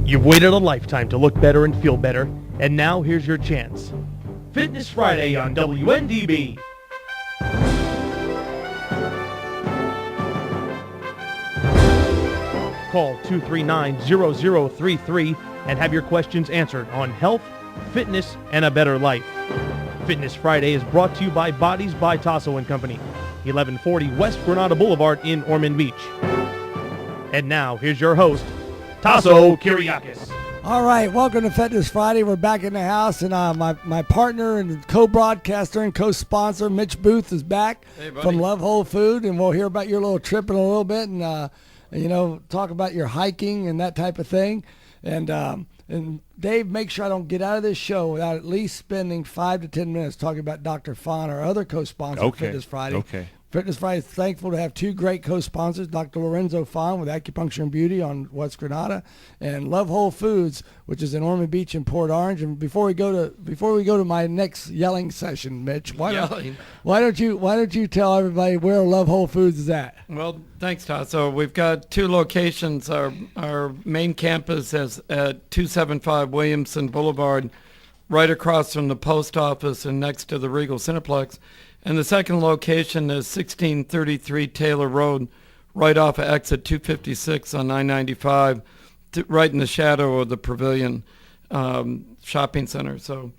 You've waited a lifetime to look better and feel better, and now here's your chance. Fitness Friday on WNDB. Call 239-0033 and have your questions answered on health, fitness, and a better life. Fitness Friday is brought to you by Bodez by Tasso & Company, 1140 West Granada Boulevard in Ormond Beach. And now, here's your host, Tasso Kyriakis. All right, welcome to Fitness Friday. We're back in the house, and my partner and co-broadcaster and co-sponsor, Mitch Booth, is back from Love Whole Food, and we'll hear about your little trip in a little bit, and talk about your hiking and that type of thing. And Dave, make sure I don't get out of this show without at least spending 5 to 10 minutes talking about Dr. Fahn, our other co-sponsor of Fitness Friday. Okay. Fitness Friday is thankful to have two great co-sponsors, Dr. Lorenzo Fahn with Acupuncture and Beauty on West Granada, and Love Whole Foods, which is in Ormond Beach and Port Orange. And before we go to my next yelling session, Mitch, why don't you tell everybody where Love Whole Foods is at? Well, thanks, Todd. So we've got two locations. Our main campus is at 275 Williamson Boulevard, right across from the post office and next to the Regal Cineplex. And the second location is 1633 Taylor Road, right off of exit 256 on I-95, right in the shadow of the Pavilion shopping center. So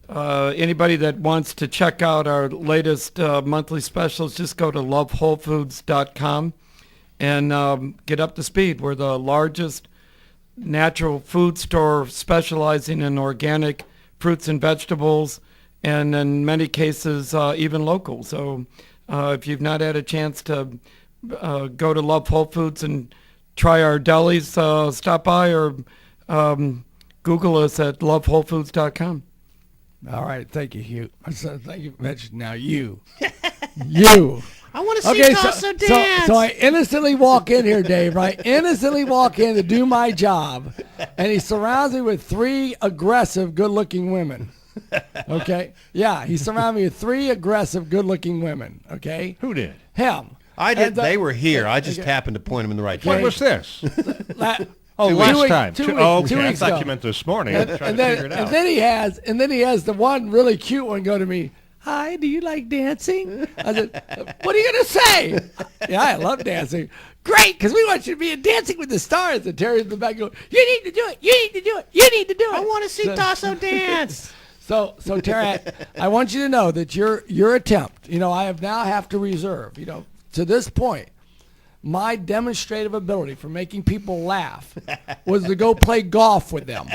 anybody that wants to check out our latest monthly specials, just go to lovewholefoods.com and get up to speed. We're the largest natural food store specializing in organic fruits and vegetables, and in many cases, even local. So if you've not had a chance to go to Love Whole Foods and try our delis, stop by or Google us at lovewholefoods.com. All right. Thank you, Hugh. Thank you, Mitch. Now you. You. I want to see Tasso dance. So I innocently walk in here, Dave, right? Innocently walk in to do my job, and he surrounds me with three aggressive, good-looking women. Okay? Yeah, he surrounded me with three aggressive, good-looking women. Okay? Who did? Him. I did. They were here. I just happened to point them in the right When direction. was this? Last time. Two Okay, weeks I thought ago. you meant this morning. I was trying to figure it out. And then he has the one really cute one go to me. Hi, do you like dancing? I said, what are you going to say? Yeah, I love dancing. Great, because we want you to be in Dancing with the Stars. And Terry's in the back going, you need to do it. You need to do it. You need to do it. I want to see Tasso dance. So Terry, I want you to know that your attempt, I have to reserve, to this point, my demonstrative ability for making people laugh was to go play golf with them.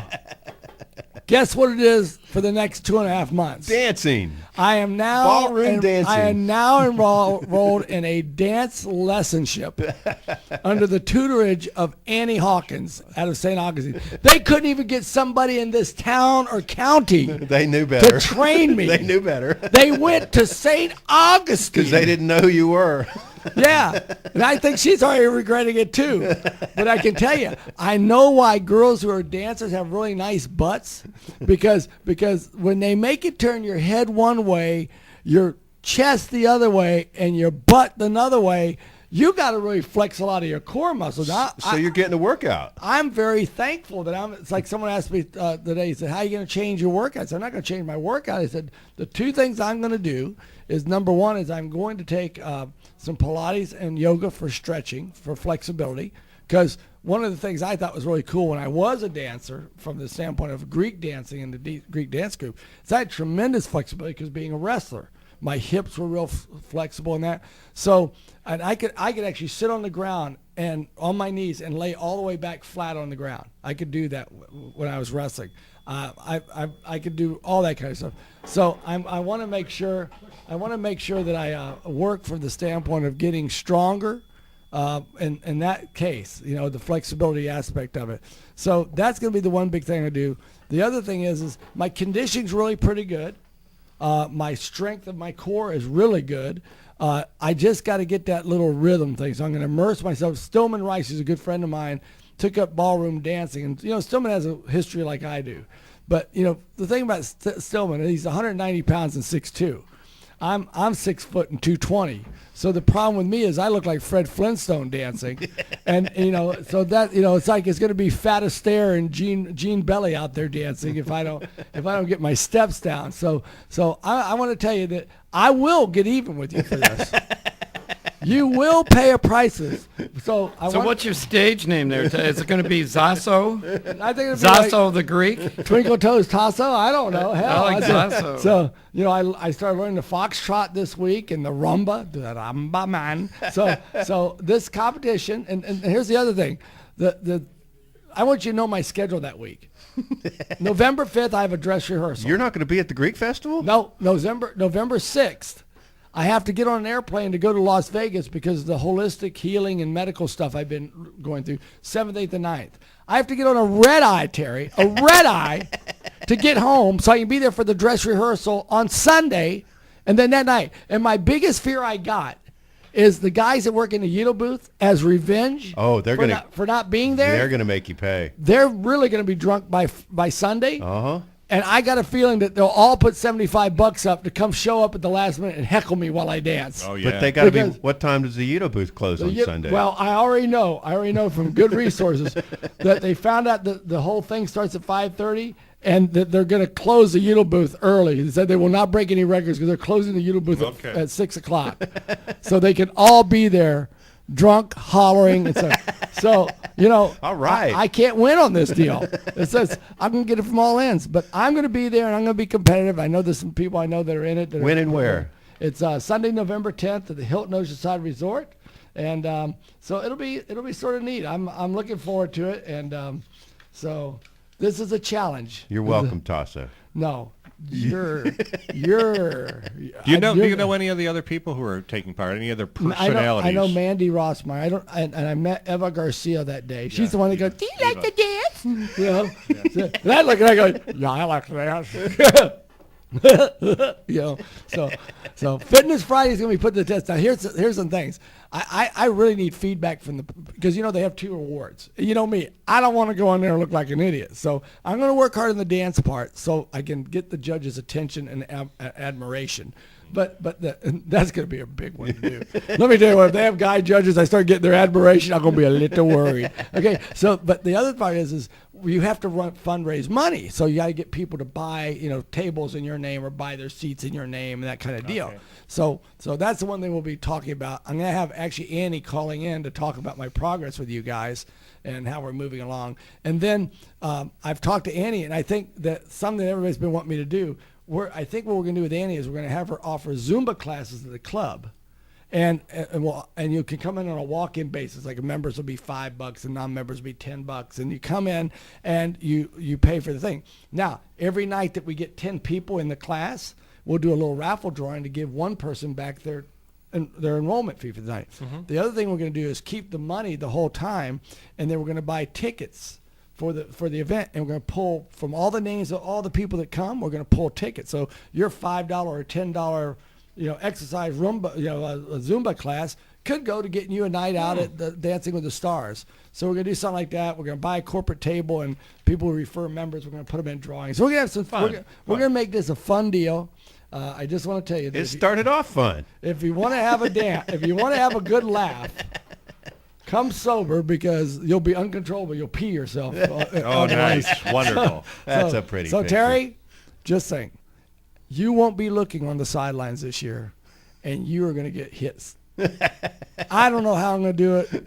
Guess what it is for the next 2.5 months? Dancing. I am now Ballroom dancing. I am now enrolled in a dance lessonship under the tutorage of Annie Hawkins out of St. Augustine. They couldn't even get somebody in this town or county They knew better. to train me. They knew better. They went to St. Augustine. Because they didn't know who you were. Yeah, and I think she's already regretting it too. But I can tell you, I know why girls who are dancers have really nice butts, because when they make you turn your head one way, your chest the other way, and your butt another way, you got to really flex a lot of your core muscles. So you're getting a workout. I'm very thankful that it's like someone asked me today, he said, how are you going to change your workout? I said, I'm not going to change my workout. I said, the two things I'm going to do is, number one is I'm going to take some Pilates and yoga for stretching, for flexibility, because one of the things I thought was really cool when I was a dancer from the standpoint of Greek dancing in the Greek dance group is I had tremendous flexibility because being a wrestler, my hips were real flexible in that. So and I could actually sit on the ground and on my knees and lay all the way back flat on the ground. I could do that when I was wrestling. I could do all that kind of stuff. So I want to make sure that I work from the standpoint of getting stronger. In that case, the flexibility aspect of it. So that's going to be the one big thing I do. The other thing is my conditioning's really pretty good. My strength of my core is really good. I just got to get that little rhythm thing. So I'm going to immerse myself. Stillman Rice, who's a good friend of mine, took up ballroom dancing. And, Stillman has a history like I do. But, the thing about Stillman, he's 190 pounds and 6'2". I'm 6 foot and 220. So the problem with me is I look like Fred Flintstone dancing, and so that it's like it's going to be Fat Astaire and Gene Belly out there dancing if I don't get my steps down. So I want to tell you that I will get even with you for this. You will pay a prices. So what's your stage name there? Is it going to be Zaso? I think it'll be Zaso the Greek? Twinkle Toes Tasso? I don't know. Hell, I like Zaso. So, I started learning the foxtrot this week and the rumba man. So this competition, and here's the other thing. I want you to know my schedule that week. November 5th, I have a dress rehearsal. You're not going to be at the Greek festival? No, November 6th. I have to get on an airplane to go to Las Vegas because of the holistic healing and medical stuff I've been going through, 7th, 8th, and 9th. I have to get on a red eye, Terry, to get home so I can be there for the dress rehearsal on Sunday and then that night. And my biggest fear I got is the guys that work in the Yido booth as revenge for not being there. They're going to make you pay. They're really going to be drunk by Sunday. Uh-huh. And I got a feeling that they'll all put $75 up to come show up at the last minute and heckle me while I dance. Oh, yeah. But they got to be, what time does the Yido booth close on Sunday? Well, I already know from good resources that they found out that the whole thing starts at 5:30 and that they're going to close the Yido booth early. They said they will not break any records because they're closing the Yido booth at 6 o'clock. So they can all be there drunk, hollering, and so all right. I can't win on this deal. It says I'm going to get it from all ends, but I'm going to be there and I'm going to be competitive. I know there's some people I know that are in it. When and where? It's Sunday, November 10th at the Hilton Oceanside Resort, and so it'll be sort of neat. I'm looking forward to it, and so this is a challenge. You're welcome, Tasso. No. You're. Do you know any of the other people who are taking part? Any other personalities? I know Mandy Rossmeyer. And I met Eva Garcia that day. She's the one that goes, "Do you like to dance?" And I look and I go, "Yeah, I like to dance." So Fitness Friday is going to be put to the test. Now here's some things. I really need feedback from because they have 2 awards. You know me, I don't want to go in there and look like an idiot. So I'm going to work hard on the dance part so I can get the judges' attention and admiration. But that's going to be a big one to do. Let me tell you what, if they have guy judges, I start getting their admiration, I'm going to be a little worried. Okay, but the other part is you have to fundraise money. So you got to get people to buy, tables in your name or buy their seats in your name and that kind of deal. Okay. So that's the one thing we'll be talking about. I'm going to have actually Annie calling in to talk about my progress with you guys and how we're moving along. And then I've talked to Annie, and I think that something that everybody's been wanting me to do, I think what we're going to do with Annie is we're going to have her offer Zumba classes at the club. And you can come in on a walk-in basis. Like members will be $5 and non-members will be $10. And you come in and you pay for the thing. Now, every night that we get 10 people in the class, we'll do a little raffle drawing to give one person back their enrollment fee for the night. Mm-hmm. The other thing we're going to do is keep the money the whole time, and then we're going to buy tickets for the event, and we're going to pull from all the names of all the people that come. We're going to pull tickets. So your $5 or $10 exercise Roomba, a Zumba class could go to getting you a night out at the Dancing with the Stars. So we're going to do something like that. We're going to buy a corporate table, and people who refer members, we're going to put them in drawings. So we're going to have some fun. We're going to make this a fun deal. I just want to tell you that it started off fun. If you want to have a dance, if you want to have a good laugh, come sober because you'll be uncontrollable. You'll pee yourself. Oh, nice. Wonderful. That's a pretty So, picture. Terry, just saying, you won't be looking on the sidelines this year, and you are going to get hits. I don't know how I'm going to do it.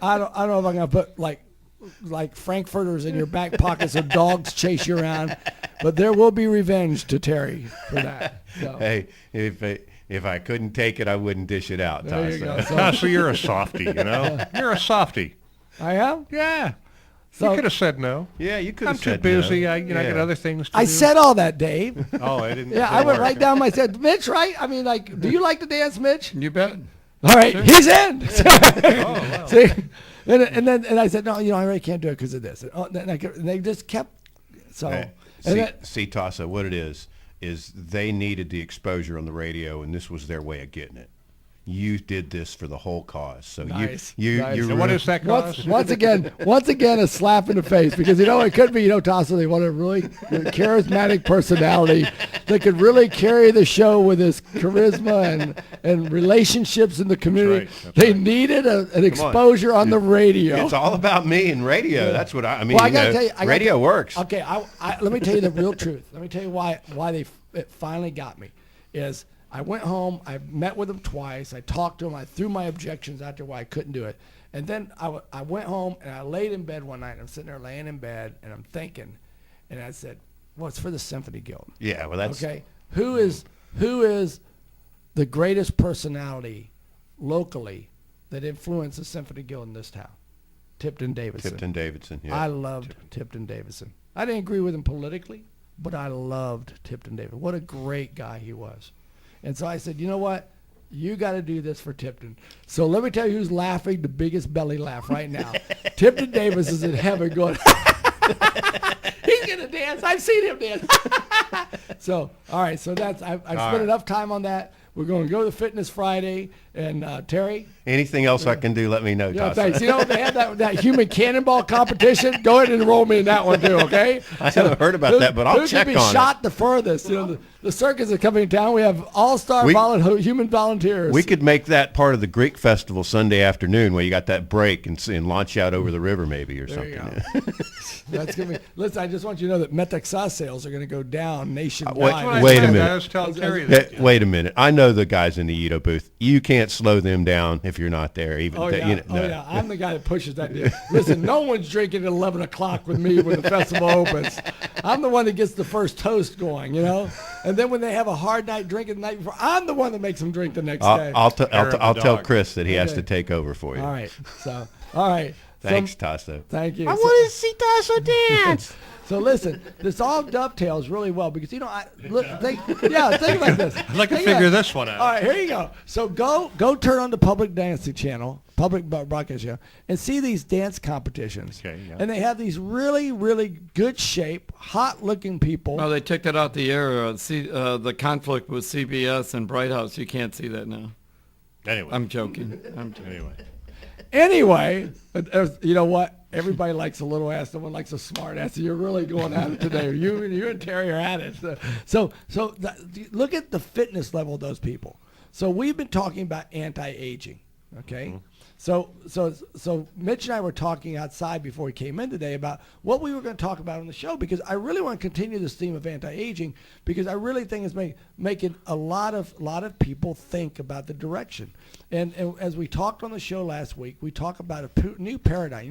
I don't know if I'm going to put like frankfurters in your back pocket so dogs chase you around, but there will be revenge to Terry for that. So. Hey, if I couldn't take it, I wouldn't dish it out. There you go. So you're a softie, You're a softie. I am? Yeah. So, you could have said no. Yeah, you could have said I'm too busy. no. I got other things to do. I said all that, Dave. Oh, I didn't. Yeah, I went right down. I said, Mitch, right? I mean, do you like to dance, Mitch? You bet. All right, sure. He's in. Wow. See, and I said, no, I really can't do it because of this. And they just kept. So. Hey, see, Tassa, what it is they needed the exposure on the radio, and this was their way of getting it. you did this for the whole cause. So Nice. you So what is that cause? Once again, a slap in the face, because it could be, Tasso, they want a really charismatic personality that could really carry the show with his charisma and relationships in the community. That's They right. needed an exposure on the radio. It's all about me and radio. That's what I mean. Well, I gotta tell you, radio works. Okay, let me tell you the real truth. Let me tell you why it finally got me. Is I went home, I met with them twice, I talked to them, I threw my objections out there why I couldn't do it. And then I went home and I laid in bed one night, and I'm sitting there laying in bed and I'm thinking, and I said, well, it's for the Symphony Guild. Yeah, well, that's... Okay, who is the greatest personality locally that influenced the Symphony Guild in this town? Tipton Davidson. Tipton Davidson, yeah. I loved Tipton Davidson. I didn't agree with him politically, but I loved Tipton Davidson. What a great guy he was. And so I said, you know what? You got to do this for Tipton. So let me tell you who's laughing the biggest belly laugh right now. Tipton Davis is in heaven going, he's going to dance. I've seen him dance. So, all right. So I've spent enough time on that. We're going to go to Fitness Friday. And Terry? Anything else I can do, let me know, Yeah, Tasso. thanks. They have that human cannonball competition. Go ahead and enroll me in that one too, okay? I haven't heard about that, but I'll check Who on can be shot it. the furthest? The circus is coming to town. We have all-star human volunteers. We could make that part of the Greek Festival Sunday afternoon where you got that break and launch out over the river maybe or There you something. go. That's gonna be. Listen, I just want you to know that Metaxa sales are going to go down nationwide. Wait a minute. I was telling Terry that. Hey, wait a minute. I know the guys in the Ito booth. You can't slow them down if you're not there. Even Oh, th- yeah. you know, Oh, no. yeah. I'm the guy that pushes that deal. Listen, no one's drinking at 11 o'clock with me when the festival opens. I'm the one that gets the first toast going, And then when they have a hard night drinking the night before, I'm the one that makes them drink the next day. I'll tell dog. Chris that he has Okay. to take over for you. All right. So, all right. Thanks, Tasso. Thank you. I want to see Tasso dance. So listen, this all dovetails really well because think about this. I'd like to Think figure about- this one out. All right, here you go. So go turn on the public dancing channel, public broadcast channel, and see these dance competitions. Okay, yeah. And they have these really, really good shape, hot looking people. No, they took that out the air. The conflict with CBS and Bright House. You can't see that now. Anyway. I'm joking. Anyway, you know what? Everybody likes a little ass. Someone likes a smart ass. So you're really going at it today. You and Terry are at it. So look at the fitness level of those people. So we've been talking about anti-aging. Okay. Mm-hmm. So Mitch and I were talking outside before we came in today about what we were going to talk about on the show because I really want to continue this theme of anti-aging because I really think it's making a lot of people think about the direction. And as we talked on the show last week, we talked about a new paradigm.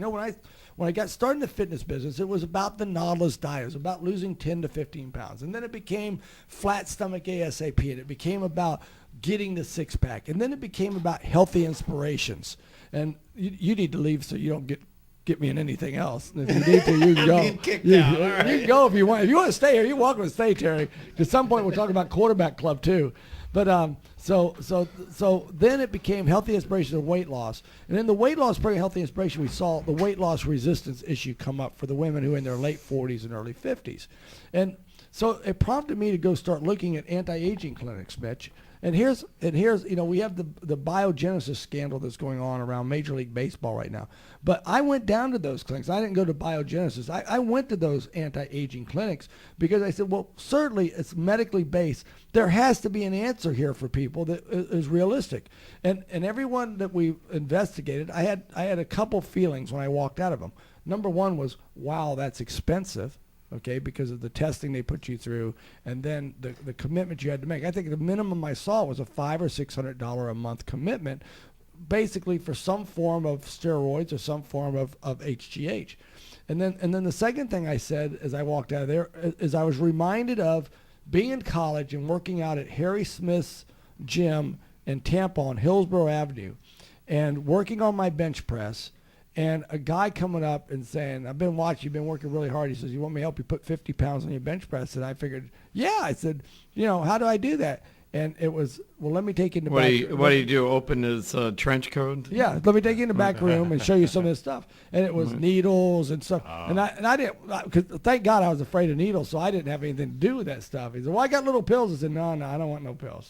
When I got started in the fitness business, it was about the Nautilus diet. It was about losing 10 to 15 pounds. And then it became flat stomach ASAP, and it became about getting the six-pack. And then it became about healthy inspirations. And you need to leave so you don't get me in anything else. And if you need to, you can go. You can go if you want. If you want to stay here, you're welcome to stay, Terry. At some point, we'll talk about quarterback club too. But so then it became healthy inspiration and weight loss. And in the weight loss program, healthy inspiration, we saw the weight loss resistance issue come up for the women who are in their late 40s and early 50s. And so it prompted me to go start looking at anti-aging clinics, Mitch. And here's we have the biogenesis scandal that's going on around Major League Baseball right now. But I went down to those clinics. I didn't go to biogenesis. I went to those anti-aging clinics because I said, well, certainly it's medically based. There has to be an answer here for people that is realistic. And everyone that we investigated, I had a couple feelings when I walked out of them. Number one was, wow, that's expensive. Okay, because of the testing they put you through, and then the commitment you had to make. I think the minimum I saw was a $500 or $600 a month commitment, basically for some form of steroids or some form of HGH. And then the second thing I said as I walked out of there is I was reminded of being in college and working out at Harry Smith's gym in Tampa on Hillsborough Avenue, and working on my bench press. And a guy coming up and saying, I've been watching, you've been working really hard. He says, you want me to help you put 50 pounds on your bench press? And I figured, yeah. I said, how do I do that? And it was, well, let me take you in the What back. do you do? Open his trench coat? Yeah, let me take you in the back room and show you some of this stuff. And it was needles and stuff. And I didn't, because thank God I was afraid of needles, so I didn't have anything to do with that stuff. He said, well, I got little pills. I said, no, I don't want no pills.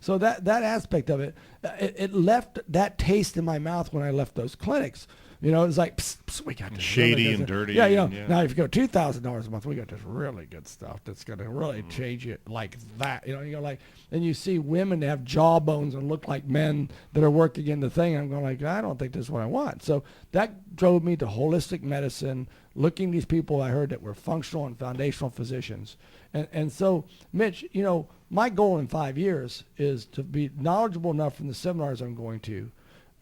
So that aspect of it, it left that taste in my mouth when I left those clinics. You know, it's like, psst, psst, we got this shady really and dirty. Yeah, you know. Yeah. Now, if you go $2,000 a month, we got this really good stuff that's going to really change it like that. You know, you go like, and you see women that have jawbones and look like men that are working in the thing. I'm going like, I don't think this is what I want. So that drove me to holistic medicine, looking at these people I heard that were functional and foundational physicians. And so, Mitch, you know, my goal in 5 years is to be knowledgeable enough from the seminars I'm going to,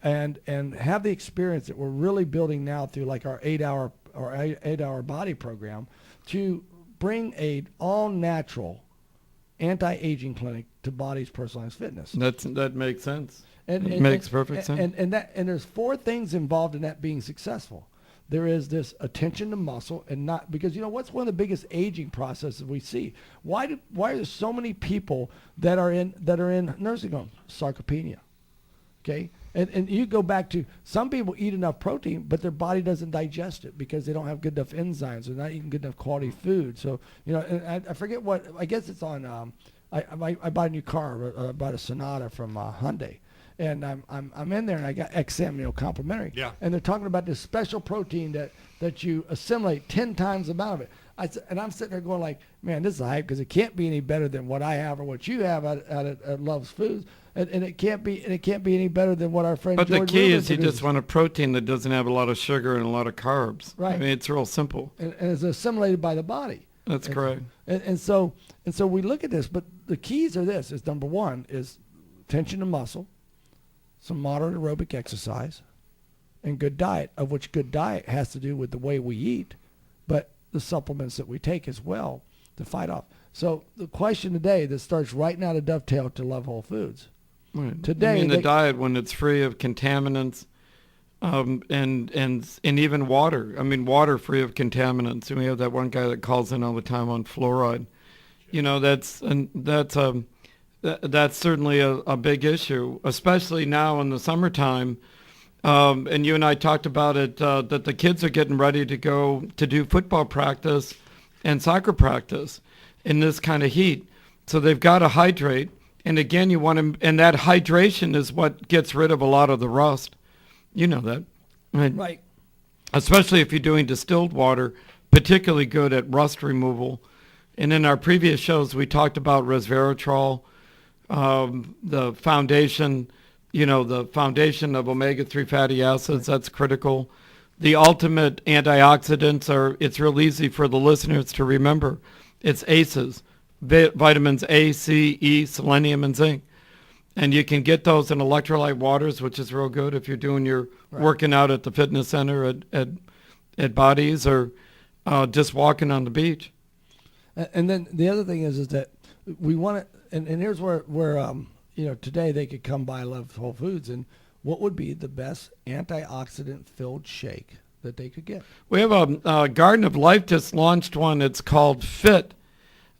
and have the experience that we're really building now through like our 8-hour body program, to bring a all natural anti-aging clinic to Bodez Personalized Fitness. That makes sense. It makes perfect sense. And there's 4 things involved in that being successful. There is this attention to muscle, and not because, you know, what's one of the biggest aging processes we see? Why are there so many people that are in nursing homes? Sarcopenia. Okay. And you go back to, some people eat enough protein, but their body doesn't digest it because they don't have good enough enzymes. They're not eating good enough quality food. So, you know, and I forget what, I guess it's on, I bought a new car, I bought a Sonata from Hyundai. And I'm in there, and I got XM, you know, complimentary. Yeah. And they're talking about this special protein that you assimilate 10 times the amount of it. And I'm sitting there going like, man, this is hype, because it can't be any better than what I have or what you have at Love's Foods. And it can't be any better than what our friend But George the key Rubin is you produces. just want a protein that doesn't have a lot of sugar and a lot of carbs. Right. I mean, it's real simple. And it's assimilated by the body. That's correct. And so we look at this, but the keys are this: is number one is tension to muscle, some moderate aerobic exercise, and good diet, of which good diet has to do with the way we eat, but the supplements that we take as well to fight off. So the question today that starts right now to dovetail to Love Whole Foods. Right. Today, I mean, the diet, when it's free of contaminants, and even water. I mean, water free of contaminants. And we have that one guy that calls in all the time on fluoride. You know, that's certainly a big issue, especially now in the summertime. And you and I talked about it, that the kids are getting ready to go to do football practice and soccer practice in this kind of heat. So they've got to hydrate. And again, you want to, and that hydration is what gets rid of a lot of the rust. You know that. Right. Especially if you're doing distilled water, particularly good at rust removal. And in our previous shows, we talked about resveratrol, the foundation of omega-3 fatty acids. That's critical. The ultimate antioxidants it's real easy for the listeners to remember. It's ACEs, vitamins A, C, E, selenium, and zinc. And you can get those in electrolyte waters, which is real good if you're doing your working out at the fitness center at Bodez, or just walking on the beach. And then the other thing is that we want to, and here's where you know, today they could come by Love Whole Foods, and what would be the best antioxidant-filled shake that they could get? We have a Garden of Life just launched one. It's called FIT,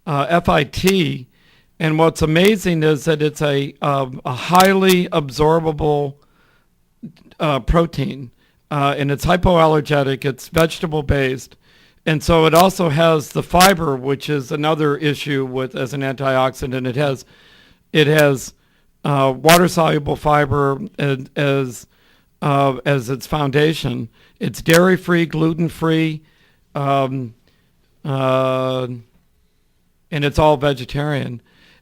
F-I-T. And what's amazing is that it's a highly absorbable protein, and it's hypoallergenic. It's vegetable-based. And so it also has the fiber, which is another issue as an antioxidant. It has water-soluble fiber as its foundation. It's dairy-free, gluten-free, and it's all vegetarian.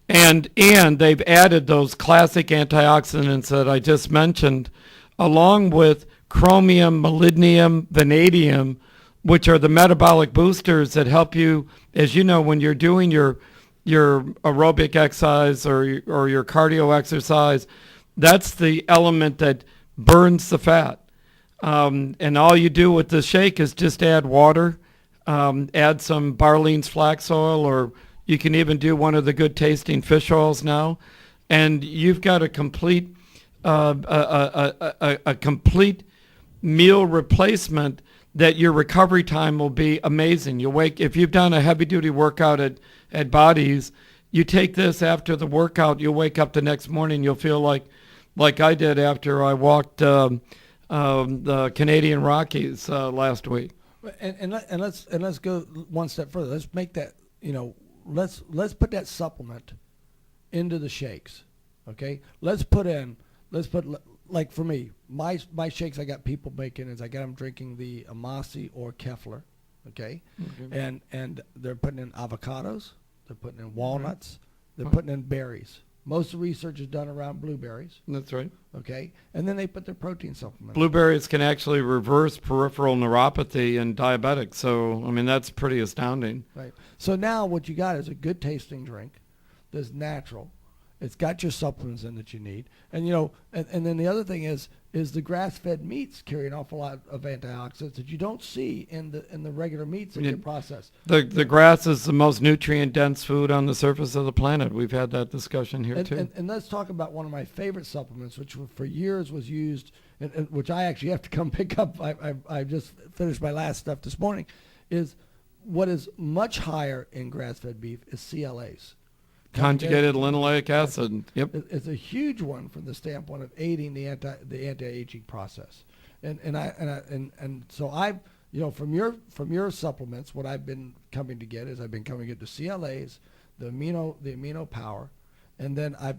And they've added those classic antioxidants that I just mentioned, along with chromium, molybdenum, vanadium, which are the metabolic boosters that help you, as you know, when you're doing your aerobic exercise or your cardio exercise. That's the element that burns the fat. And all you do with the shake is just add water, add some Barlean's flax oil, or you can even do one of the good tasting fish oils now, and you've got a complete complete meal replacement that your recovery time will be amazing. You'll wake, if you've done a heavy duty workout at Bodez, you take this after the workout, you'll wake up the next morning, you'll feel like I did after I walked the Canadian Rockies last week. And let's go one step further. Let's make that, let's put that supplement into the shakes. Okay, let's put like for me, my shakes I got people making is I got them drinking the Amasi or Kefler, okay, and they're putting in avocados, they're putting in walnuts, they're putting in berries. Most of the research is done around blueberries. That's right. Okay, and then they put their protein supplement. Blueberries can actually reverse peripheral neuropathy in diabetics, so I mean that's pretty astounding. Right. So now what you got is a good tasting drink that's natural. It's got your supplements in that you need, and and then the other thing is the grass-fed meats carry an awful lot of antioxidants that you don't see in the regular meats that get processed. The grass is the most nutrient-dense food on the surface of the planet. We've had that discussion here too. And let's talk about one of my favorite supplements, which for years was used, and which I actually have to come pick up. I just finished my last stuff this morning. Is what is much higher in grass-fed beef is CLAs. Conjugated linoleic acid. Yep. It's a huge one from the standpoint of aiding the anti-aging process, and so I've from your supplements, what I've been coming to get is I've been coming to get the CLAs, the amino power, and then I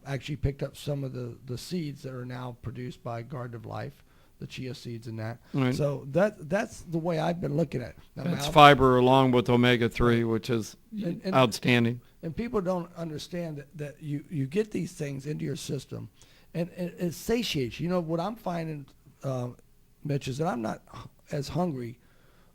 actually picked up some of the seeds that are now produced by Garden of Life, the chia seeds and that. Right. So that's the way I've been looking at it. Now, that's fiber along with omega-3, which is outstanding. And people don't understand that you get these things into your system, and it satiates. What I'm finding, Mitch, is that I'm not as hungry,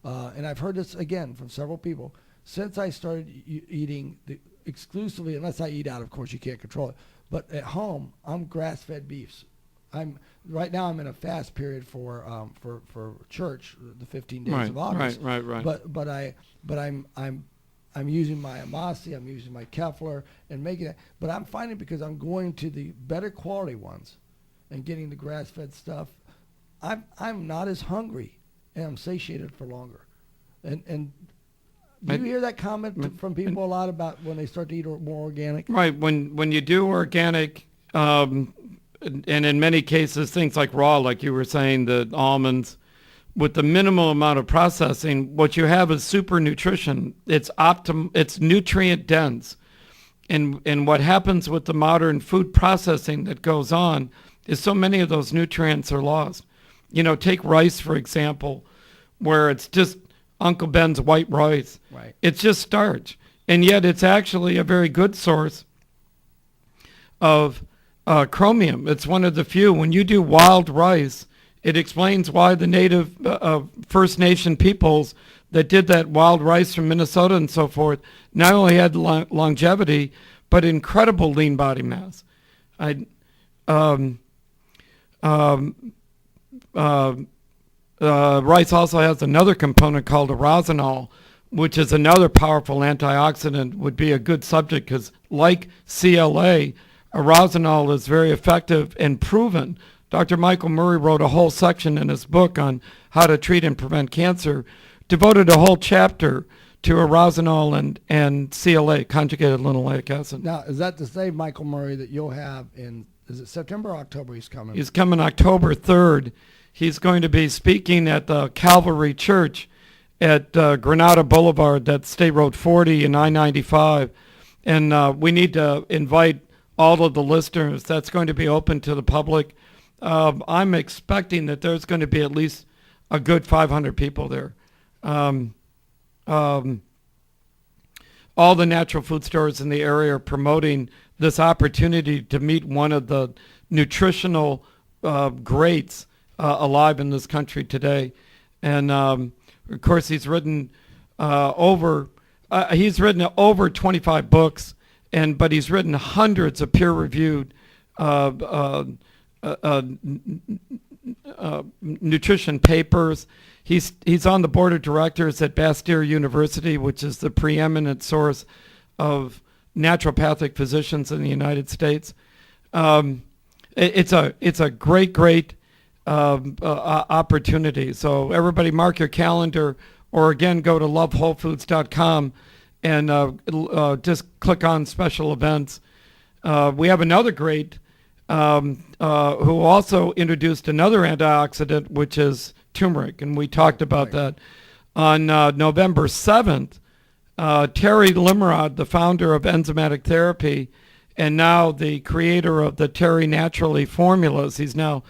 and I've heard this again from several people, since I started eating exclusively, unless I eat out, of course you can't control it, but at home, I'm grass-fed beefs. Right now I'm in a fast period for church, the 15 days of August. Right. But I'm using my Amasi, I'm using my Kefler, and making it. But I'm finding because I'm going to the better quality ones, and getting the grass-fed stuff, I'm not as hungry, and I'm satiated for longer. And do you hear that comment from people a lot about when they start to eat more organic? Right. When you do organic. And in many cases, things like raw, like you were saying, the almonds, with the minimal amount of processing, what you have is super nutrition. It's nutrient dense. And what happens with the modern food processing that goes on is so many of those nutrients are lost. Take rice, for example, where it's just Uncle Ben's white rice. Right. It's just starch. And yet it's actually a very good source of chromium. It's one of the few. When you do wild rice, it explains why the native First Nation peoples that did that wild rice from Minnesota and so forth not only had longevity, but incredible lean body mass. Rice also has another component called aragonol, which is another powerful antioxidant, would be a good subject because like CLA, aragonol is very effective and proven. Dr. Michael Murray wrote a whole section in his book on how to treat and prevent cancer, devoted a whole chapter to aragonol and CLA, conjugated linoleic acid. Now, is that the same Michael Murray that you'll have is it September or October he's coming? He's coming October 3rd. He's going to be speaking at the Calvary Church at Granada Boulevard, that's State Road 40 and I-95. And we need to invite all of the listeners. That's going to be open to the public. I'm expecting that there's going to be at least a good 500 people there. All the natural food stores in the area are promoting this opportunity to meet one of the nutritional greats alive in this country today. And of course, he's written over 25 books, but he's written hundreds of peer-reviewed nutrition papers. He's on the board of directors at Bastyr University, which is the preeminent source of naturopathic physicians in the United States. It's a great opportunity. So everybody mark your calendar, or again, go to lovewholefoods.com and just click on special events. We have another great who also introduced another antioxidant, which is turmeric, and we talked about that. On November 7th, Terry Limerod, the founder of enzymatic therapy, and now the creator of the Terry Naturally formulas, he's now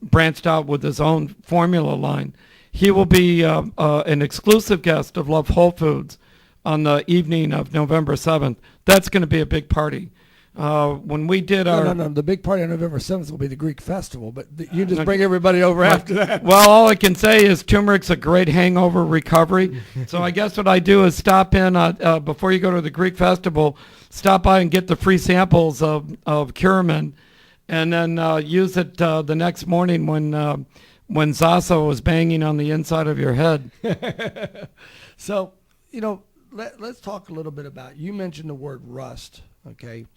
branched out with his own formula line. He will be an exclusive guest of Love Whole Foods on the evening of November 7th. That's going to be a big party. When we did No. The big party on November 7th will be the Greek festival, but you just bring everybody over after that. Well, all I can say is turmeric's a great hangover recovery. So I guess what I do is stop in before you go to the Greek festival, stop by and get the free samples of Curamin, and then use it the next morning when Zaso was banging on the inside of your head. So, let's talk a little bit about, you mentioned the word rust, okay?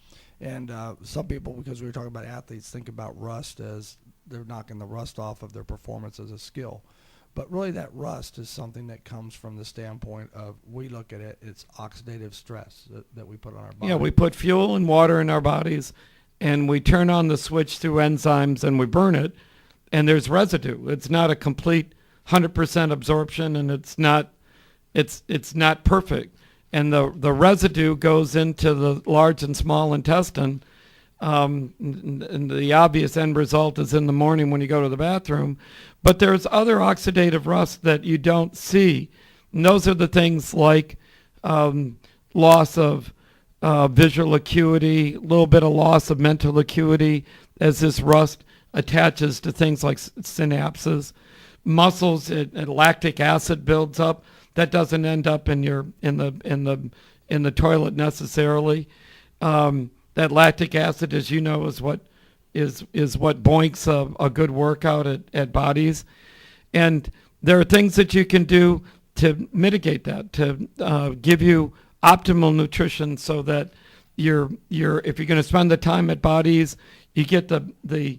And some people, because we were talking about athletes, think about rust as they're knocking the rust off of their performance as a skill. But really that rust is something that comes from the standpoint of, we look at it's oxidative stress that we put on our body. Yeah, we put fuel and water in our bodies, and we turn on the switch through enzymes and we burn it, and there's residue. It's not a complete 100% absorption, and it's not perfect. And the residue goes into the large and small intestine. And the obvious end result is in the morning when you go to the bathroom. But there's other oxidative rust that you don't see. And those are the things like loss of visual acuity, a little bit of loss of mental acuity as this rust attaches to things like synapses. Muscles, and lactic acid builds up. That doesn't end up in the toilet necessarily. That lactic acid, as you know, is what boinks a good workout at Bodez. And there are things that you can do to mitigate that, to give you optimal nutrition, so that if you're going to spend the time at Bodez, you get the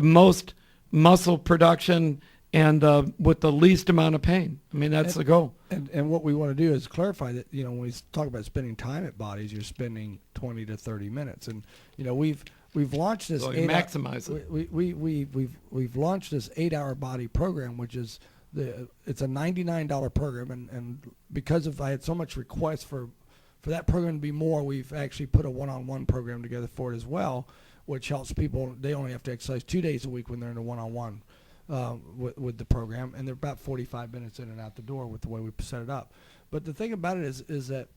most muscle production and with the least amount of pain. I mean, that's the goal. And what we want to do is clarify that, when we talk about spending time at Bodez, you're spending 20 to 30 minutes. And, we've launched this. So you maximize it. We've launched this 8-hour body program, which is it's a $99 program. And because I had so much request for that program to be more, we've actually put a one-on-one program together for it as well, which helps people. They only have to exercise 2 days a week when they're in a one-on-one. With the program, and they're about 45 minutes in and out the door with the way we set it up. But the thing about it is that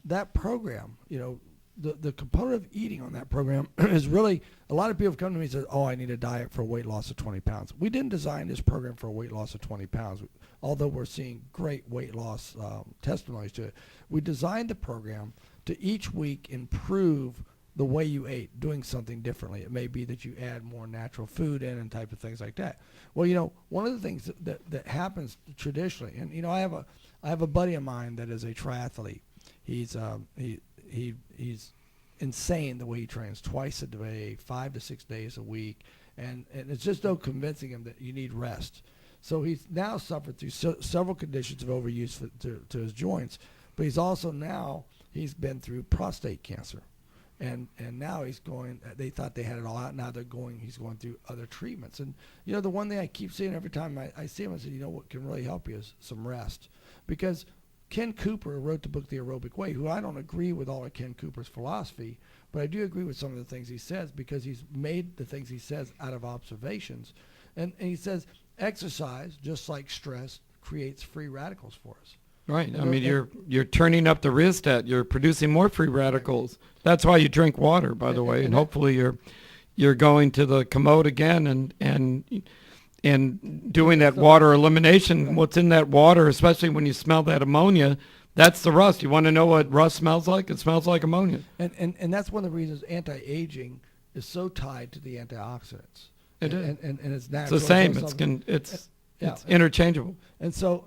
that program, the component of eating on that program is really, a lot of people come to me and say, I need a diet for a weight loss of 20 pounds. We didn't design this program for a weight loss of 20 pounds, although we're seeing great weight loss testimonies to it. We designed the program to each week improve the way you ate, doing something differently. It may be that you add more natural food in and type of things like that. Well, one of the things that happens traditionally, and I have a buddy of mine that is a triathlete. He's insane the way he trains, twice a day, 5 to 6 days a week, and it's just no convincing him that you need rest. So he's now suffered through several conditions of overuse to his joints, but he's been through prostate cancer. And now he's going, they thought they had it all out. Now he's going through other treatments. And, the one thing I keep seeing every time I see him, I say, what can really help you is some rest. Because Ken Cooper wrote the book, The Aerobic Way, who I don't agree with all of Ken Cooper's philosophy, but I do agree with some of the things he says, because he's made the things he says out of observations. And he says exercise, just like stress, creates free radicals for us. Right. I mean, you're turning up the rheostat. You're producing more free radicals. That's why you drink water, by the way, and hopefully you're going to the commode again and doing that water elimination. Right. What's in that water, especially when you smell that ammonia, that's the rust. You want to know what rust smells like? It smells like ammonia. And that's one of the reasons anti-aging is so tied to the antioxidants. It is. And it's natural. It's the same. It's interchangeable. And so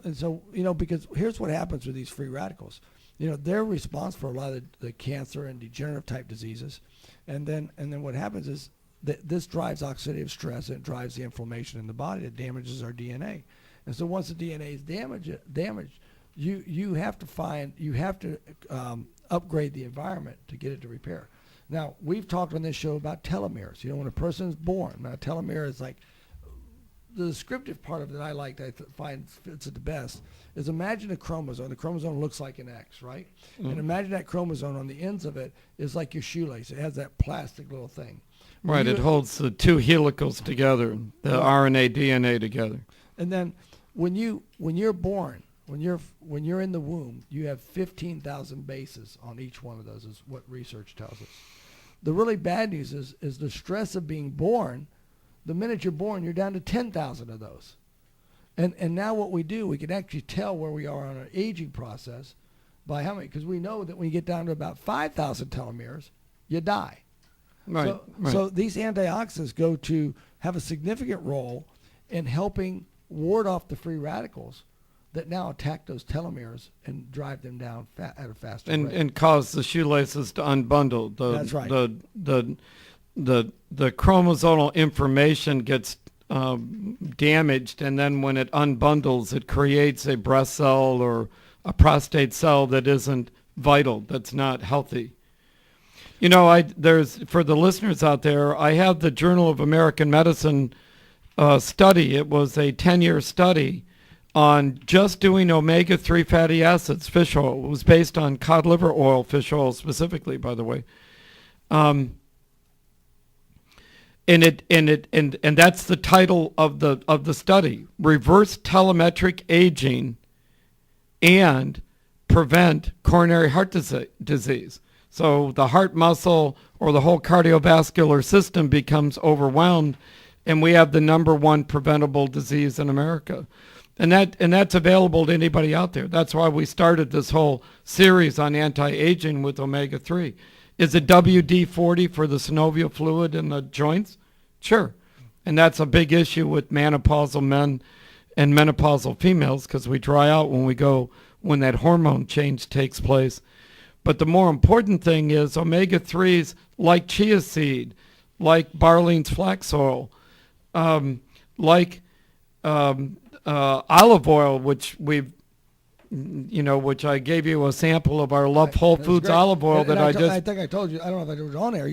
because here's what happens with these free radicals. They're responsible for a lot of the cancer and degenerative type diseases. And then what happens is that this drives oxidative stress, and it drives the inflammation in the body that damages our DNA. And so once the DNA is damaged, you have to upgrade the environment to get it to repair. Now, we've talked on this show about telomeres. When a person is born, now telomere is like the descriptive part of it I find fits it the best is imagine a chromosome. The chromosome looks like an X, right? Mm-hmm. And imagine that chromosome on the ends of it is like your shoelace. It has that plastic little thing. Right, it holds the two helicals together, the RNA, DNA together. And then when you're born, when you're in the womb, you have 15,000 bases on each one of those, is what research tells us. The really bad news is the stress of being born. The minute you're born, you're down to 10,000 of those. And now what we do, we can actually tell where we are on our aging process by how many, because we know that when you get down to about 5,000 telomeres, you die. Right. So these antioxidants go to have a significant role in helping ward off the free radicals that now attack those telomeres and drive them down at a faster rate. And cause the shoelaces to unbundle. That's right. The chromosomal information gets damaged, and then when it unbundles, it creates a breast cell or a prostate cell that isn't vital, that's not healthy. There's for the listeners out there, I have the Journal of American Medicine study. It was a 10-year study on just doing omega-3 fatty acids, fish oil. It was based on cod liver oil, fish oil specifically, by the way. And that's the title of the study: Reverse Telemetric Aging and Prevent Coronary Heart Disease. So the heart muscle or the whole cardiovascular system becomes overwhelmed, and we have the number one preventable disease in America. And that's available to anybody out there. That's why we started this whole series on anti-aging with omega-3. Is it WD-40 for the synovial fluid in the joints? Sure. And that's a big issue with menopausal men and menopausal females, because we dry out when that hormone change takes place. But the more important thing is omega-3s like chia seed, like Barlean's flax oil, like olive oil, which which I gave you a sample of our Love Whole Foods olive oil I think I told you, I don't know if I was on there,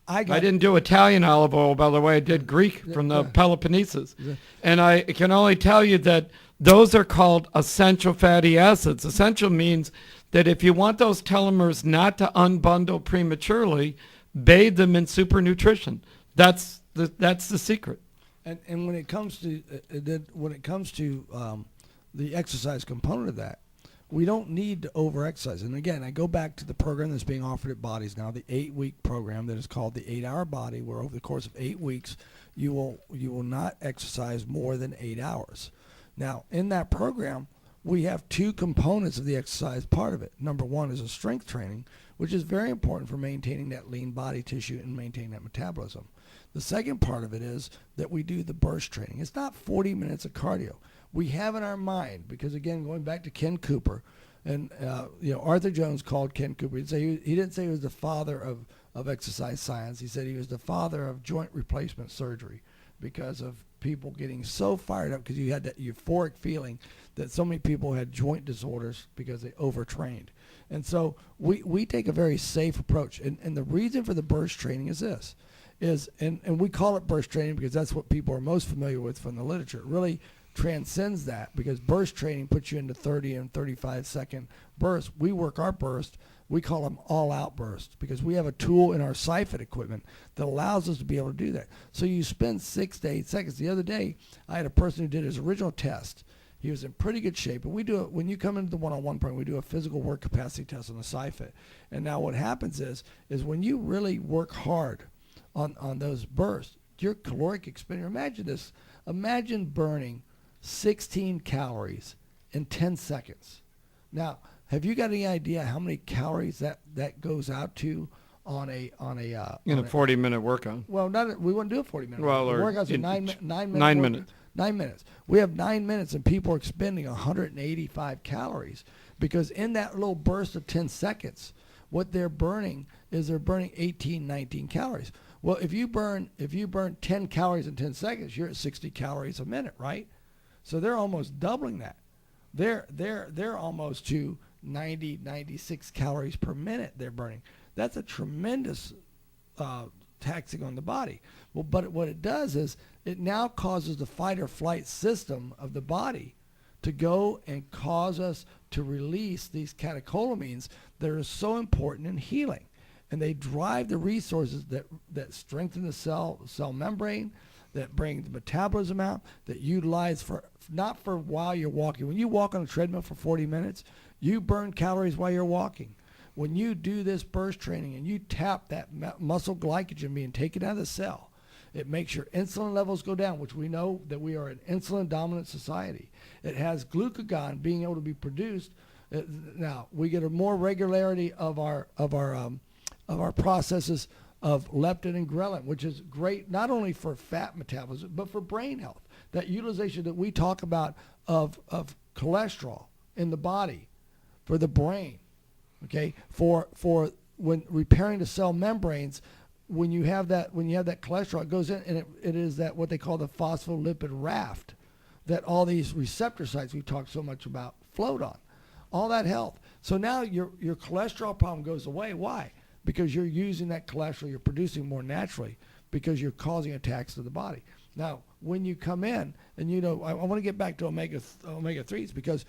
I didn't do Italian olive oil, by the way. I did Greek from the Peloponnesus. And I can only tell you that those are called essential fatty acids. Essential means that if you want those telomeres not to unbundle prematurely, bathe them in super nutrition. That's the secret. And when it comes to the exercise component of that, we don't need to over-exercise. And again, I go back to the program that's being offered at Bodez now, the 8-week program that is called the 8-Hour Body, where over the course of 8 weeks, you will not exercise more than 8 hours. Now, in that program, we have two components of the exercise part of it. Number one is a strength training, which is very important for maintaining that lean body tissue and maintaining that metabolism. The second part of it is that we do the burst training. It's not 40 minutes of cardio. We have in our mind, because again, going back to Ken Cooper, and Arthur Jones called Ken Cooper. He didn't say he was the father of exercise science. He said he was the father of joint replacement surgery, because of people getting so fired up because you had that euphoric feeling that so many people had joint disorders because they overtrained. And so we take a very safe approach. And the reason for the burst training is this. And we call it burst training because that's what people are most familiar with from the literature. It really transcends that, because burst training puts you into 30 and 35 second bursts. We work our burst, we call them all-out bursts, because we have a tool in our Syphid equipment that allows us to be able to do that. So you spend 6 to 8 seconds. The other day, I had a person who did his original test. He was in pretty good shape. And we do it when you come into the one-on-one program, we do a physical work capacity test on the Syphid. And now what happens is when you really work hard on those bursts, your caloric expenditure, imagine this. Imagine burning 16 calories in 10 seconds. Now, have you got any idea how many calories that goes out to on a 40-minute workout? Well, we wouldn't do a 40-minute. Well, workouts are 9 minutes. 9 minutes. We have 9 minutes, and people are expending 185 calories, because in that little burst of 10 seconds, what they're burning is 18, 19 calories. Well, if you burn 10 calories in 10 seconds, you're at 60 calories a minute, right? So they're almost doubling that. they're almost to 96 calories per minute they're burning. That's a tremendous taxing on the body. Well, but what it does is it now causes the fight or flight system of the body to go and cause us to release these catecholamines that are so important in healing. And they drive the resources that strengthen the cell membrane, that bring the metabolism out, that utilize for, not for while you're walking. When you walk on a treadmill for 40 minutes, you burn calories while you're walking. When you do this burst training and you tap that muscle glycogen being taken out of the cell, it makes your insulin levels go down, which we know that we are an insulin dominant society. It has glucagon being able to be produced. Now we get a more regularity of our processes of leptin and ghrelin, which is great not only for fat metabolism but for brain health. That utilization that we talk about of cholesterol in the body for the brain, okay, for when repairing the cell membranes. When you have that cholesterol, it goes in and it is that what they call the phospholipid raft that all these receptor sites we talk so much about float on. All that health. So now your cholesterol problem goes away. Why? Because you're using that cholesterol, you're producing more naturally because you're causing attacks to the body. Now, when you come in, and I want to get back to omega-3s because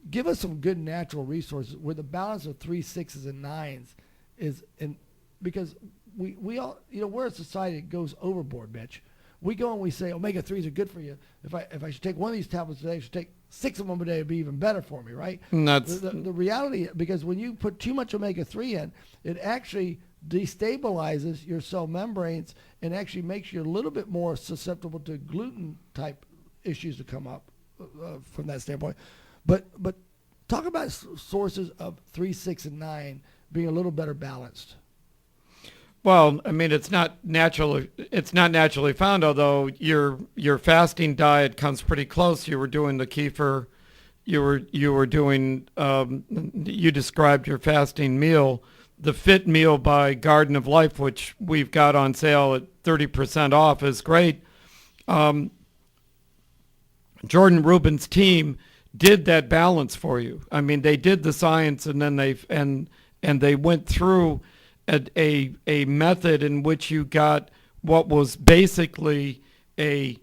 give us some good natural resources where the balance of 3, 6s, and 9s is in, because we all, we're a society that goes overboard, Mitch. We go and we say omega-3s are good for you. If I should take one of these tablets today, I should take 6 of them a day. It'd be even better for me, right? And that's the reality, because when you put too much omega-3 in, it actually destabilizes your cell membranes and actually makes you a little bit more susceptible to gluten type issues to come up from that standpoint. But talk about sources of 3, 6, and 9 being a little better balanced. Well, I mean, it's not naturally found, although your fasting diet comes pretty close. You were doing the kefir, you were doing, you described your fasting meal, the Fit Meal by Garden of Life, which we've got on sale at 30% off, is great. Jordan Rubin's team did that balance for you. I mean, they did the science, and then they went through a method in which you got what was basically a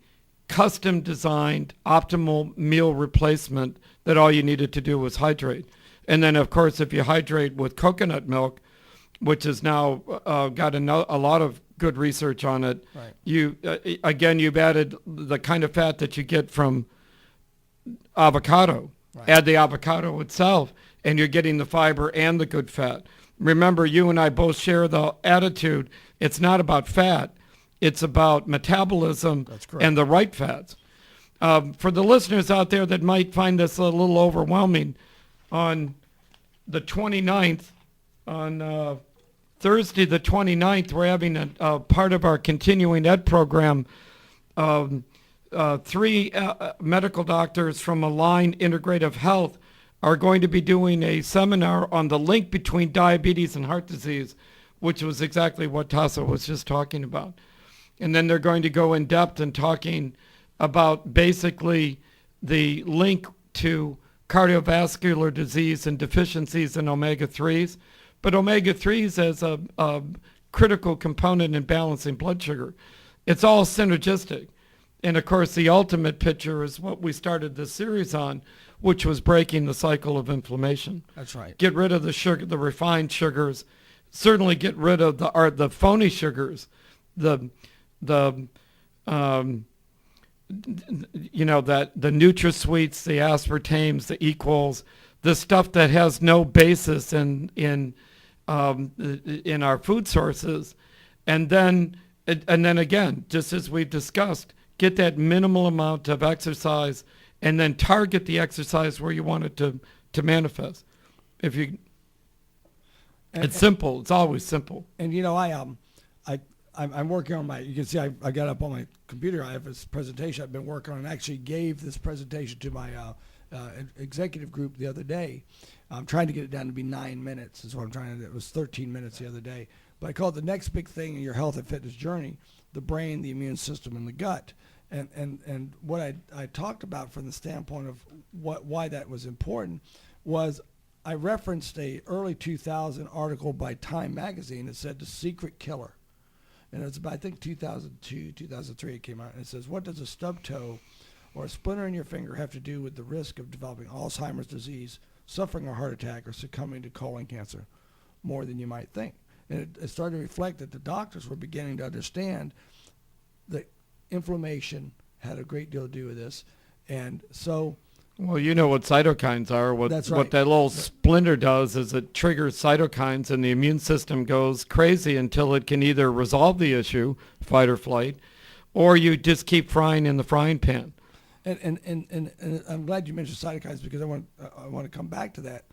custom designed optimal meal replacement that all you needed to do was hydrate. And then, of course, if you hydrate with coconut milk, which has now got a lot of good research on it, right. You've added the kind of fat that you get from avocado. Right. Add the avocado itself, and you're getting the fiber and the good fat. Remember, you and I both share the attitude, it's not about fat, it's about metabolism and the right fats. For the listeners out there that might find this a little overwhelming, on the 29th, on Thursday the 29th, we're having a part of our continuing ed program. 3 medical doctors from Align Integrative Health are going to be doing a seminar on the link between diabetes and heart disease, which was exactly what Tasso was just talking about. And then they're going to go in depth and talking about basically the link to cardiovascular disease and deficiencies in omega-3s, but omega-3s as a critical component in balancing blood sugar. It's all synergistic. And of course, the ultimate picture is what we started this series on, which was breaking the cycle of inflammation. That's right. Get rid of the sugar, the refined sugars. Certainly get rid of the phony sugars, the NutraSweets, the aspartames, the equals, the stuff that has no basis in our food sources, and then again, just as we've discussed, get that minimal amount of exercise, and then target the exercise where you want it to manifest. It's simple. It's always simple. And I'm working on you can see I got up on my computer. I have this presentation I've been working on, and actually gave this presentation to my executive group the other day. I'm trying to get it down to be 9 minutes. Is what I'm trying to do. It was 13 minutes the other day. But I call it the next big thing in your health and fitness journey: the brain, the immune system, and the gut. And what I talked about from the standpoint of why that was important was I referenced a early 2000 article by Time magazine that said The Secret Killer. And it's about, I think, 2002, 2003 it came out. And it says, what does a stub toe or a splinter in your finger have to do with the risk of developing Alzheimer's disease, suffering a heart attack, or succumbing to colon cancer? More than you might think. And it started to reflect that the doctors were beginning to understand that inflammation had a great deal to do with this. And so... Well, you know what cytokines are. That's right. What that little splinter does is it triggers cytokines, and the immune system goes crazy until it can either resolve the issue, fight or flight, or you just keep frying in the frying pan. And I'm glad you mentioned cytokines because I want to come back to that.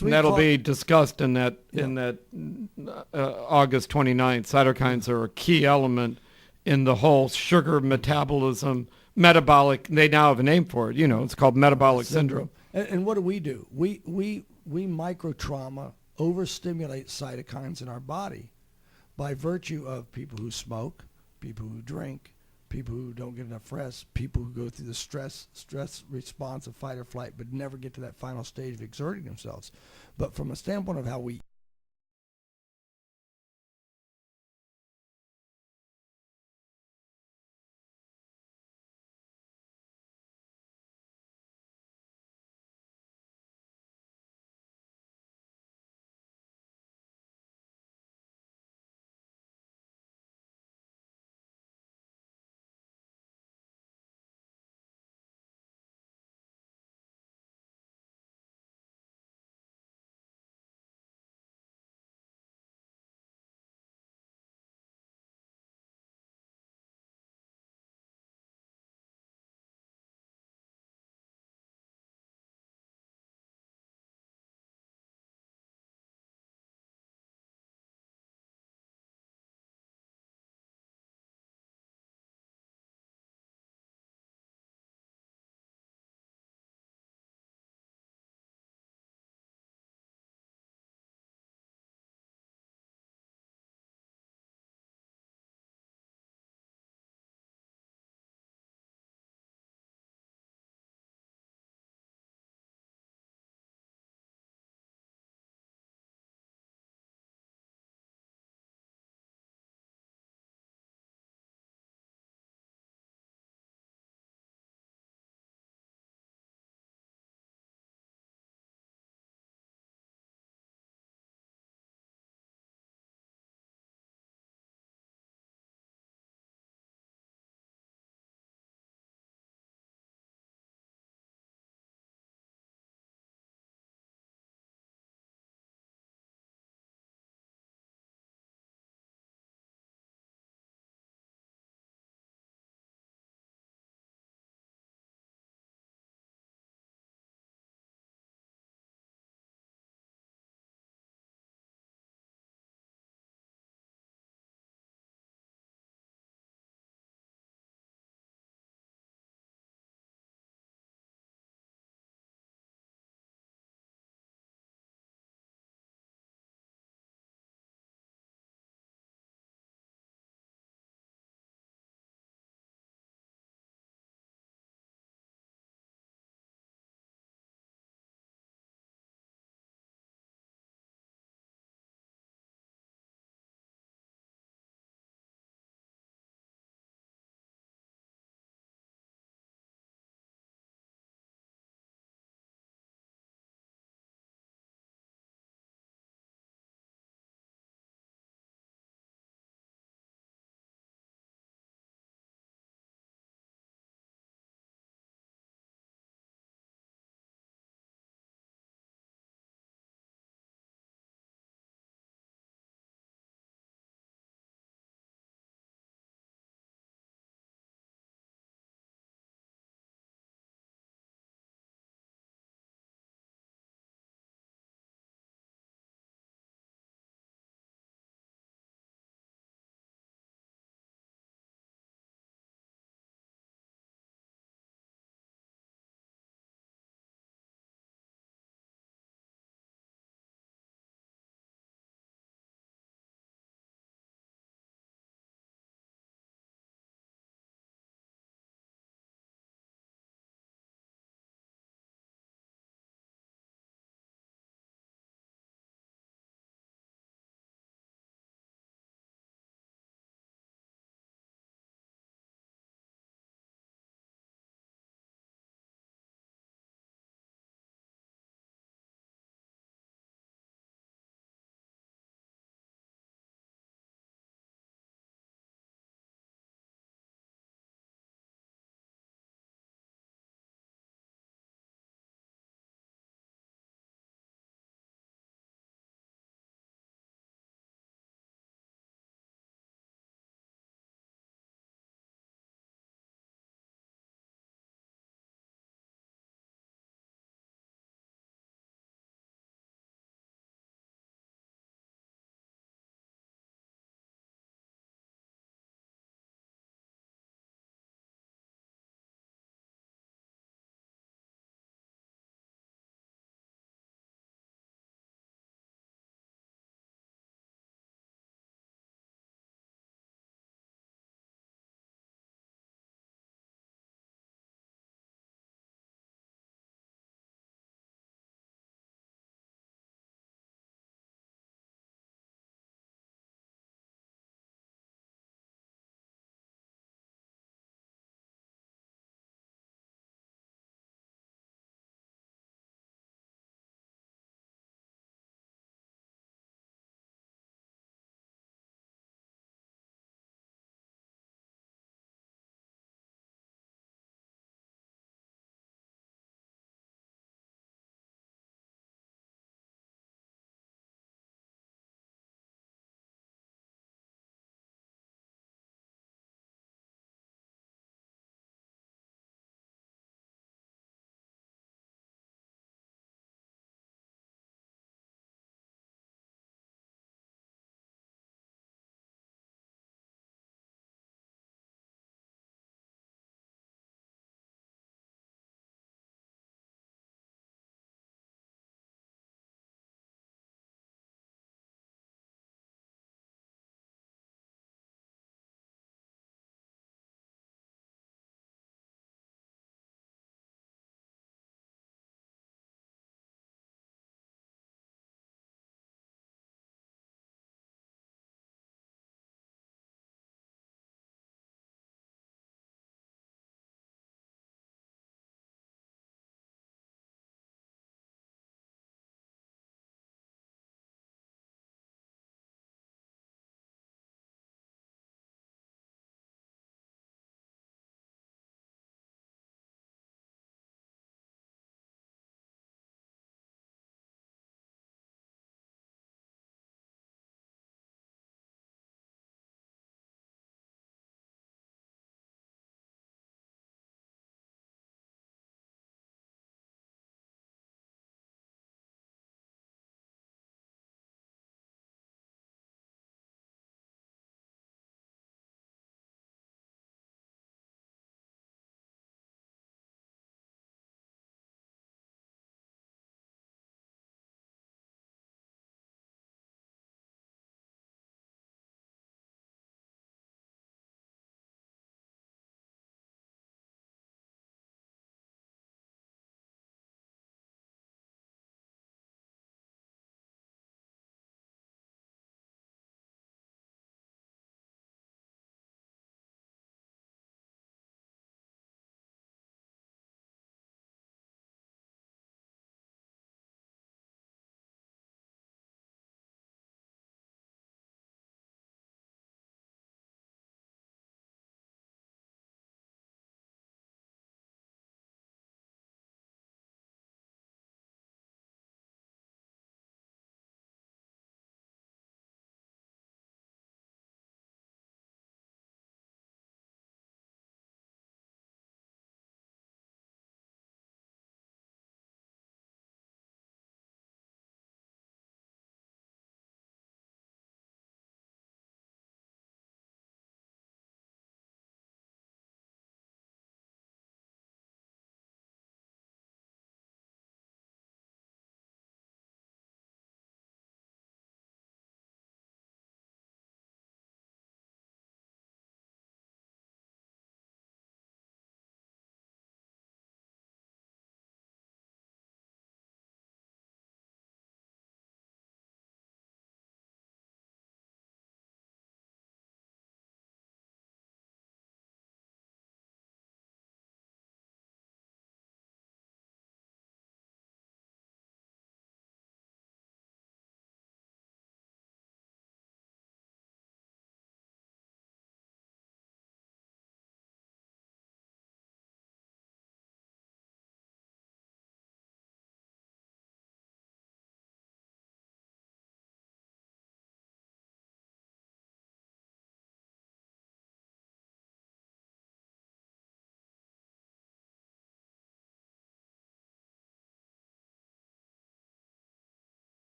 And that'll be discussed in that August 29th. Cytokines are a key element in the whole sugar metabolism. Metabolic, they now have a name for it. It's called metabolic syndrome. And what do? We micro-trauma, overstimulate cytokines in our body by virtue of people who smoke, people who drink, people who don't get enough rest, people who go through the stress response of fight or flight but never get to that final stage of exerting themselves. But from a standpoint of how we